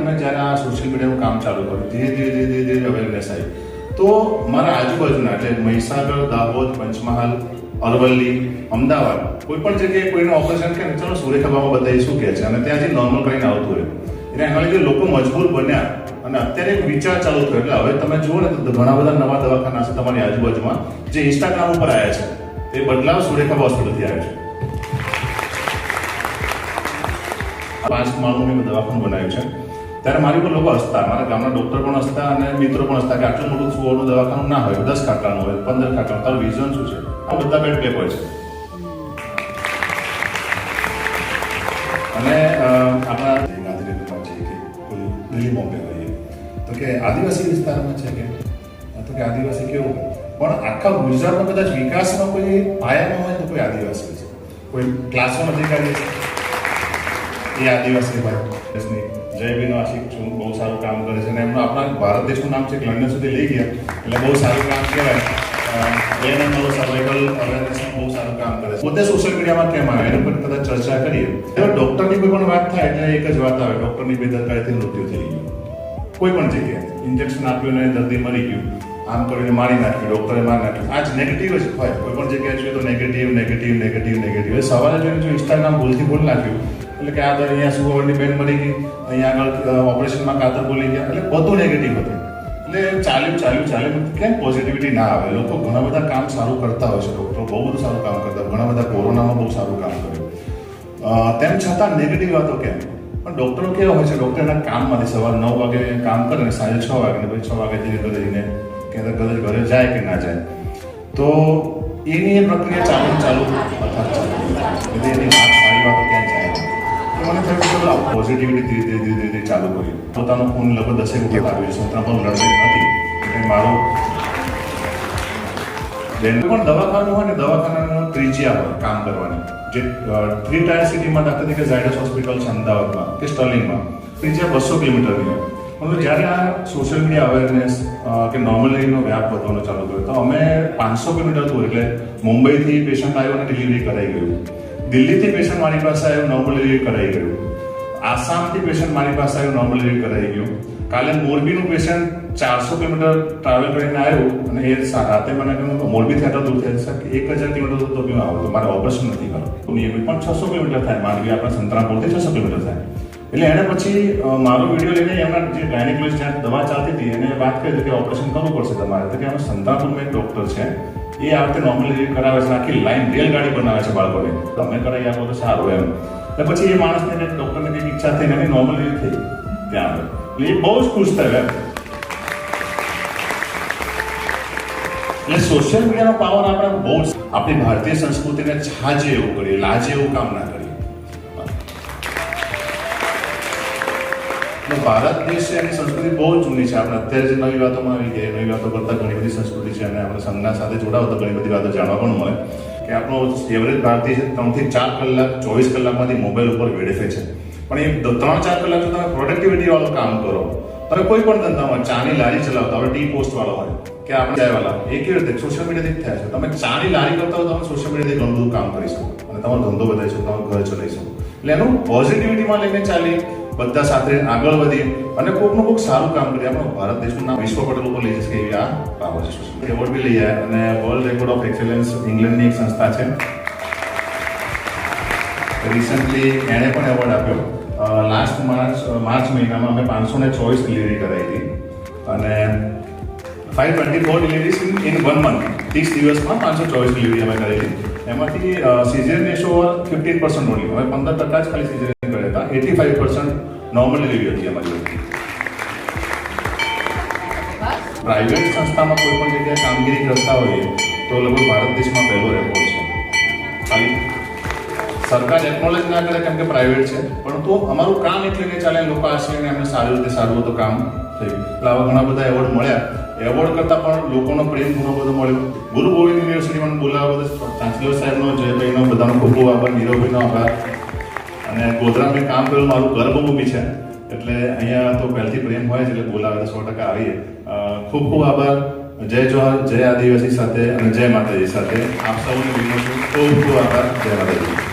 અને જ્યારે આ સોશિયલ મીડિયાનું કામ ચાલુ કર્યું ધીરે ધીરે અવેરનેસ આવી, તો મારા આજુબાજુના એટલે મહીસાગર, દાહોદ, પંચમહાલ, અરવલ્લી, અમદાવાદ કોઈ પણ જગ્યાએ કોઈને ઓપરેશન કરે ચલો સુરેખાબામાં બતાવી શું કહે છે અને ત્યાં જે નોર્મલ કરીને આવતું હોય એટલે એના લીધે લોકો મજબૂર બન્યા અને અત્યારે એક વિચાર ચાલુ થયો. એટલે હવે તમે જુઓ ને તો ઘણા બધા નવા દવાખાના છે તમારી આજુબાજુમાં જે ઇન્સ્ટાગ્રામ ઉપર આવ્યા છે. એ બદલાવ સુરેખાબા હોસ્પિટલથી આવ્યો છે. 5 માળનું દવાખાનું બનાવ્યું છે. ત્યારે મારી પર લોકો હસતા, મારા ગામના ડોક્ટર પણ હસતા અને મિત્રો પણ હસતા કે આટલું મોટું સુવાનું દવાખાનું ના હોય, 10 ખાટલાનું હોય, 15 ખાટલાનું, તારું વિઝન શું છે? આ બધા બેડ પેક હોય છે. અને આપણા ગાંધીનગરમાં છે કે કોઈ દિલ્હી બોમ્બે હોઈએ તો કે આદિવાસી વિસ્તારમાં છે કે તો કે આદિવાસી કેવું પણ આખા ગુજરાતમાં કદાચ વિકાસમાં કોઈ પાયામાં હોય તો કોઈ આદિવાસી છે. કોઈ ક્લાસરૂમ અધિકારી છે એ આદિવાસી ભાઈ જયબીનો આશિક છું, બહુ સારું કામ કરે છે અને એમનું આપણા ભારત દેશનું નામ છે લંડન સુધી લઈ ગયા એટલે બહુ સારું કામ કહેવાય. એનો સર્વાઇવલ અવેરનેસનું બહુ સારું કામ કરે છે. પોતે સોશિયલ મીડિયામાં કેમ આવે એની પર કદાચ ચર્ચા કરીએ. ડૉક્ટરની કોઈ પણ વાત થાય એટલે એક જ વાત આવે, ડૉક્ટરની બેદરકારીથી મૃત્યુ થઈ ગયું કોઈ પણ જગ્યાએ. ઇન્જેક્શન આપ્યું અને દર્દી મરી ગયું, આમ કરીને મારી નાખ્યું, ડૉક્ટરે મારી નાખ્યું. આ જ નેગેટિવ જ હોય. કોઈ પણ જગ્યાએ જોઈએ તો નેગેટિવ નેગેટિવ નેગેટિવ નેગેટિવ. સવારે જોઈને જો ઇન્સ્ટાગ્રામ ભૂલથી બોલી નાખ્યું એટલે કે આ અહીંયા સુગવડની બેન મરી ગઈ, અહીંયા આગળ ઓપરેશનમાં કાતર બોલી ગયા, એટલે બધું નેગેટિવ હતું. એટલે ચાલ્યું કેમ પોઝિટિવિટી ના આવે? લોકો ઘણા બધા કામ સારું કરતા હોય છે, ડૉક્ટરો બહુ બધું સારું કામ કરતા, ઘણા બધા કોરોનામાં બહુ સારું કામ કર્યું, તેમ છતાં નેગેટિવ વાતો કેમ? પણ ડૉક્ટરો કેવા હોય છે, ડૉક્ટરના કામમાંથી સવારે 9 વાગે કામ કરે ને સાંજે 6 વાગે ને પછી 6 વાગે ઘરે જઈને કદાચ ઘરે જાય કે ના જાય તો એની એ પ્રક્રિયા ચાલુ એટલે એની સારી વાતો ક્યાં જાય. મને થયું કે ચલો પોઝિટિવિટી ધીરે ધીરે ચાલુ કર્યું. પોતાનો ફોન લગભગ 10 વખત આવ્યો છે, ત્યાં પણ લડતી નથી એટલે મારું જેનું પણ દવાખાનું હોય ને દવાખાનાનું ત્રિજ્યા હોય કામ કરવાની. જે 3 ટાયર સિટીમાં દાખલા તરીકે ઝાયડસ હોસ્પિટલ છે અમદાવાદમાં કે સ્ટર્લિંગમાં ત્રિજ્યા 200 કિલોમીટરની હોય. પરંતુ જ્યારે આ સોશિયલ મીડિયા અવેરનેસ કે નોર્મલીનો વ્યાપ વધવાનો ચાલુ કર્યો તો અમે 500 કિલોમીટર દૂર એટલે મુંબઈથી પેશન્ટ આવ્યો અને ડિલિવરી કરાઈ ગયું, દિલ્હીથી પેશન્ટ મારી પાસે આવ્યું, નોર્મલ ડિલિવરી કરાઈ ગયું, આસામથી પેશન્ટ મારી પાસે આવ્યું, નોર્મલ ડિલિવરી કરાઈ ગયું. કાલે મોરબીનું પેશન્ટ 400 કિલોમીટર ટ્રાવેલ કરીને આવ્યું અને એ રાતે મને કહ્યું મોરબીથી આટલા દૂર થાય છે 1000 કિલોમીટર તો બી આવું તો મારે ઓપરેશન નથી કરવું. નિયમિત પણ 600 કિલોમીટર થાય, માંડવી આપણા સંતરામપુરથી 600 કિલોમીટર થાય. એટલે એને પછી મારો વિડીયો લઈને એમના જે ગાયનેકોલોજીસ્ટ જ્યાં દવા ચાલતી હતી એને વાત કરી કે ઓપરેશન કરવું પડશે તમારે. તો કે અમે સંતરામપુરમાં એક ડૉક્ટર છે એ આ વખતે નોર્મલ ડિલિવરી કરાવે છે, આખી લાઈન રેલગાડી બનાવે છે બાળકોને, તમે કરાવી આપો તો સારું એમ. એટલે પછી એ માણસને ડૉક્ટરની કંઈક ઈચ્છા થઈને એની નોર્મલ ડિલિવરી થઈ ત્યાં આગળ. એટલે એ બહુ જ ખુશ થયો એમ. એટલે સોશિયલ મીડિયાનો પાવર આપણે બહુ જ આપણી ભારતીય સંસ્કૃતિને છાજે એવું કરીએ, લાજે એવું કામ ના કરીએ. ભારત દેશ છે એની સંસ્કૃતિ બહુ જ જૂની છે. આપણે અત્યારે જે નવી વાતોમાં આવી ગઈ, નવી વાતો કરતાં ઘણી બધી સંસ્કૃતિ છે અને આપણે સંજ્ઞા સાથે જોડાવ તો ઘણી બધી વાતો જાણવા પણ મળે કે આપણો એવરેજ ભારતીય 3 થી 4 કલાક 24 કલાકમાંથી મોબાઈલ ઉપર વેડફે છે. પણ એ 3-4 કલાક જો તમે પ્રોડક્ટિવિટી વાળું કામ કરો, તમે કોઈ પણ ધંધામાં ચાની લારી ચલાવતા હોય, ટી પોસ્ટ વાળો હોય કે આપણે ચાયવાળા, એ કેવી રીતે સોશિયલ મીડિયાથી જ થાય છે. તમે ચાની લારી કરતા હોય તમે સોશિયલ મીડિયાથી ઘણું બધું કામ કરી શકો અને તમારો ધંધો વધારી શકો, તમારું ઘર ચલાવી શકો. એટલે એનું પોઝિટિવિટીમાં લઈને ચાલી બધા સાથે આગળ વધી અને કોઈકનું કોઈક સારું કામ કરીએ. આપણો ભારત દેશનું નામ વિશ્વ પટેલ ઉપર લઈ જશે કે એવી આ પાવર છે. એવોર્ડ બી લઈ આવ્યા અને વર્લ્ડ રેકોર્ડ ઓફ એક્સેલન્સ ઇંગ્લેન્ડની એક સંસ્થા છે, રિસન્ટલી એણે પણ એવોર્ડ આપ્યો. લાસ્ટ માર્ચ મહિનામાં અમે 524 ડિલિવરી કરાવી હતી અને 524 ડિલિવરીઝ ઇન 1 month. 30 દિવસમાં 524 ડિલિવરી અમે કરી હતી. એમાંથી સિઝેરિયન રેશિયો 15% ઓનલી, હવે 15% જ ખાલી સિઝેરિયન કર્યા હતા, 85% નોર્મલ ડિલિવરી હતી અમારી. પ્રાઇવેટ સંસ્થામાં કોઈ પણ જગ્યાએ કામગીરી કરતા હોઈએ તો લગભગ ભારત દેશમાં પહેલો રેકોર્ડ છે. ખાલી સરકાર એક્નોલેજ ના કરે કેમ કે પ્રાઇવેટ છે, પરંતુ અમારું કામ એટલે કે ચાલે લોકો આશીને એમને સારી રીતે સારું હતું કામ થયું. એટલે આવા ઘણા બધા એવોર્ડ મળ્યા. એવોર્ડ કરતાં પણ લોકોનો પ્રેમ ઘણો બધો મળ્યો. ગુરુ ગોવિંદ યુનિવર્સિટીમાં બોલાવવા બધો ચાન્સલર સાહેબનો, જયભાઈનો, બધાનો ખૂબ ખૂબ આભાર, નીરવભાઈનો આભાર. અને ગોધરામાં કામ કરેલું મારું ગર્ભભૂમિ છે એટલે અહીંયા તો પહેલથી પ્રેમ હોય છે એટલે બોલાવે તો 100% આવીએ. ખૂબ ખૂબ આભાર. જય જોહાર, જય આદિવાસી સાથે અને જય માતાજી સાથે આપ સૌને વિનંતી, ખૂબ ખૂબ આભાર. જય માતાજી.